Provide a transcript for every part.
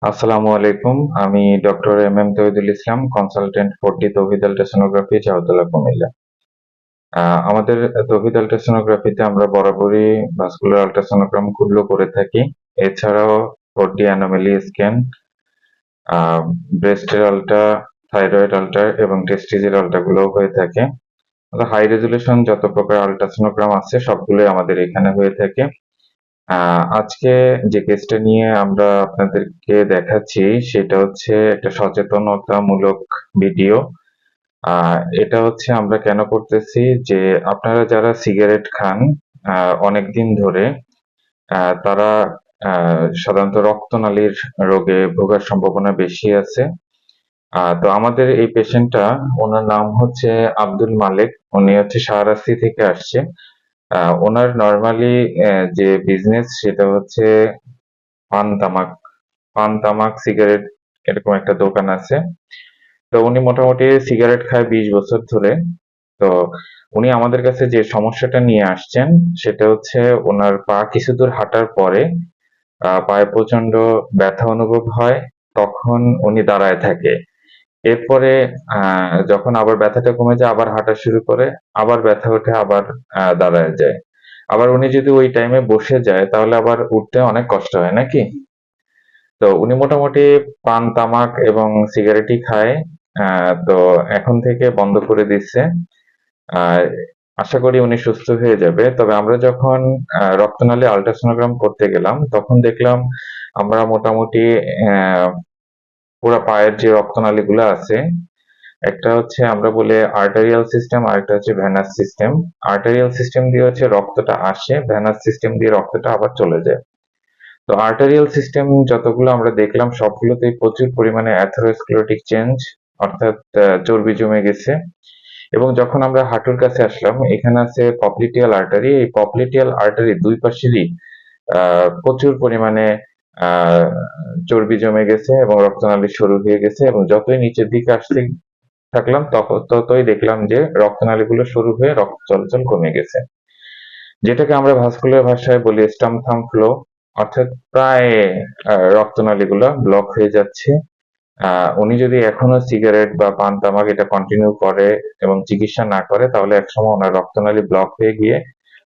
আসসালামু আলাইকুম। আমি ডক্টর এম তৌহিদুল ইসলাম, কনসালটেন্ট ফোরটি তৌহিদ আল্ট্রাসোনোগ্রাফি, চাউতলা, কুমিল্লা। আমাদের তৌহিদ আল্ট্রাসোনোগ্রাফিতে আমরা বরাবরই ভাস্কুলার আল্ট্রাসোনোগ্রাম গুলো করে থাকি। এছাড়াও ফোরটি অ্যানোমেলি স্ক্যান, ব্রেস্টের আল্ট্রা, থাইরয়েড আল্ট্রা এবং টেস্টিজের আল্ট্রা গুলোও হয়ে থাকে। হাই রেজুলেশন যত প্রকার আল্ট্রাসোনোগ্রাম আছে সবগুলোই আমাদের এখানে হয়ে থাকে। আজকে যে কেসটা নিয়ে আমরা আপনাদেরকে দেখাচ্ছি সেটা হচ্ছে একটা সচেতনতামূলক ভিডিও। এটা হচ্ছে আমরা কেন করতেছি, যে আপনারা যারা সিগারেট খান অনেকদিন ধরে, তারা সাধারণত রক্তনালীর রোগে ভোগার সম্ভাবনা বেশি আছে। তো আমাদের এই পেশেন্টটা, ওনার নাম হচ্ছে আব্দুল মালেক। উনি হচ্ছে শাহরাস্তি থেকে আসছে। ওনার নরমালি যে বিজনেস সেটা হচ্ছে পান তামাক, সিগারেট, এরকম একটা দোকান আছে। তো উনি মোটামুটি সিগারেট খায় 20 বছর ধরে। তো উনি আমাদের কাছে যে সমস্যাটা নিয়ে আসছেন সেটা হচ্ছে ওনার পা কিছু দূর হাঁটার পরে পায়ে প্রচন্ড ব্যথা অনুভব হয়। তখন উনি দাঁড়ায় থাকে। এরপরে যখন আবার ব্যথাটা কমে যায়, আবার হাঁটা শুরু করে, আবার ব্যথা ওঠে, আবার দাঁড়ায় যায়। আবার উনি যদি ওই টাইমে বসে যায় তাহলে আবার উঠতে অনেক কষ্ট হয়, নাকি? তো উনি মোটামুটি পান তামাক এবং সিগারেটই খায়। তো এখন থেকে বন্ধ করে দিচ্ছে। আর আশা করি উনি সুস্থ হয়ে যাবে। তবে আমরা যখন রক্তনালী আল্ট্রাসোনোগ্রাম করতে গেলাম তখন দেখলাম আমরা মোটামুটি পুরা পায়ের যে রক্তনালীগুলো আছে, একটা হচ্ছে আমরা বলি আর্টারিয়াল সিস্টেম, আরেকটা হচ্ছে ভেনাস সিস্টেম। আর্টারিয়াল সিস্টেম দিয়ে হচ্ছে রক্তটা আসে, ভেনাস সিস্টেম দিয়ে রক্তটা আবার চলে যায়। তো আর্টারিয়াল সিস্টেম যতগুলো আমরা দেখলাম সবগুলোতেই প্রচুর পরিমাণে অ্যাথেরোস্ক্লেরোটিক চেঞ্জ, অর্থাৎ চর্বি জমে গেছে। এবং যখন আমরা হাঁটুর কাছে আসলাম, এখানে আছে পপলিটিয়াল আর্টারি। এই পপলিটিয়াল আর্টারি দুই পাশেরই প্রচুর পরিমাণে আহ চর্বি জমে গেছে এবং রক্তনালী সরু হয়ে গেছে, এবং যতই নিচের দিকে আসতে থাকলাম ততই দেখলাম যে রক্তনালীগুলো সরু হয়ে রক্ত চলাচল কমে গেছে, যেটাকে আমরা ভাস্কুলার ভাষায় বলি স্টাম্প থাম্ব ফ্লো। অর্থাৎ প্রায় রক্তনালীগুলো ব্লক হয়ে যাচ্ছে। উনি যদি এখনো সিগারেট বা পান তামাক এটা কন্টিনিউ করে এবং চিকিৎসা না করে তাহলে একসময় ওনার রক্তনালী ব্লক হয়ে গিয়ে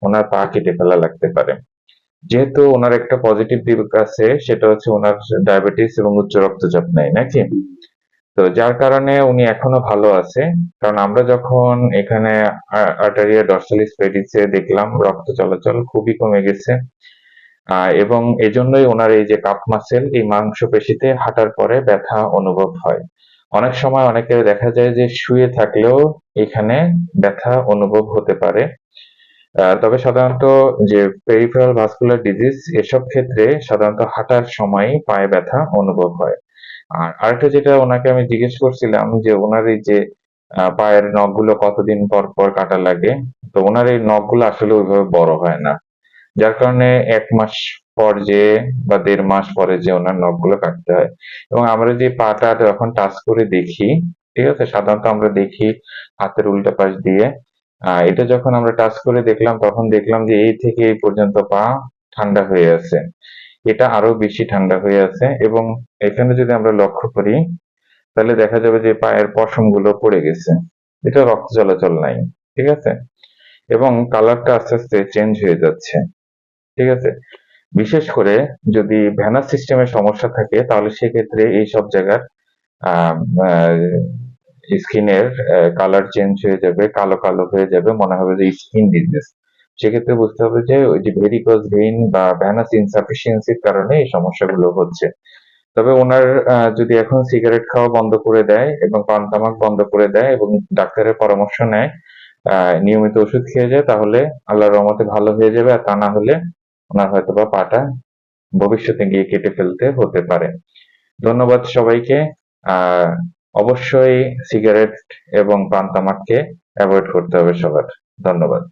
ওনার পা কেটে ফেলা লাগতে পারে। যেহেতু ওনার একটা পজিটিভ দিক আছে, সেটা হচ্ছে ওনার ডায়াবেটিস এবং উচ্চ রক্তচাপ নেই, নাকি? তো যার কারণে উনি এখনো ভালো আছে। কারণ আমরা যখন এখানে আর্টারিয়া ডরসালিস পেডিসে দেখলাম রক্ত চলাচল খুবই কমে গেছে। এবং এজন্যই ওনার এই যে কাপ মাসেল, এই মাংসপেশিতে হাঁটার পরে ব্যথা অনুভব হয়। অনেক সময় অনেকের দেখা যায় যে শুয়ে থাকলেও এখানে ব্যথা অনুভব হতে পারে। তবে সাধারণত যে পেরিফেরাল ভাস্কুলার ডিজিজ, এসব ক্ষেত্রে সাধারণত হাঁটার সময় পায়ে ব্যথা অনুভব হয়। আর আরেকটা যেটা ওনাকে আমি জিজ্ঞেস করছিলাম যে ওনার এই যে পায়ের নখগুলো কতদিন পর পর কাটা লাগে। তো ওনার এই নখগুলো আসলে ওইভাবে বড় হয় না, যার কারণে 1 মাস পর যে বা 1.5 মাস পরে যে ওনার নখগুলো কাটতে হয়। এবং আমরা যে পাটা যখন টাচ করে দেখি, ঠিক আছে, সাধারণত আমরা দেখি হাতের উল্টা পাশ দিয়ে। এটা যখন আমরা টাচ করে দেখলাম তখন দেখলাম যে এই থেকে এই পর্যন্ত পা ঠান্ডা হয়ে আছে। এটা আরো বেশি ঠান্ডা হয়ে আছে, এবং এখানে যদি আমরা লক্ষ্য করি তাহলে দেখা যাবে যে পায়ের পশমগুলো পড়ে গেছে। এটা রক্ত চলাচল নাই, ঠিক আছে? এবং কালারটা আস্তে আস্তে চেঞ্জ হয়ে যাচ্ছে, ঠিক আছে? বিশেষ করে যদি ভেনাস সিস্টেমের সমস্যা থাকে তাহলে সেক্ষেত্রে এইসব জায়গার স্কিনের কালার চেঞ্জ হয়ে যাবে, কালো কালো হয়ে যাবে, মনে হবে যে স্কিন ডিজিজ। সেক্ষেত্রে বুঝতে হবে যে ওই যে ভেরিকোজ ভেইন বা ভেনাস ইনসাফিসিয়েন্সির কারণে এই সমস্যাগুলো হচ্ছে। তবে ওনার যদি এখন সিগারেট খাওয়া বন্ধ করে দেয় এবং পান তামাক বন্ধ করে দেয় এবং ডাক্তারের পরামর্শ নেয়, নিয়মিত ওষুধ খেয়ে যায়, তাহলে আল্লাহর রহমতে ভালো হয়ে যাবে। আর তা না হলে ওনার হয়তোবা পাটা ভবিষ্যতে গিয়ে কেটে ফেলতে হতে পারে। ধন্যবাদ সবাইকে। আহ অবশ্যই সিগারেট এবং পান তামাককে অ্যাভয়েড করতে হবে সবার। ধন্যবাদ।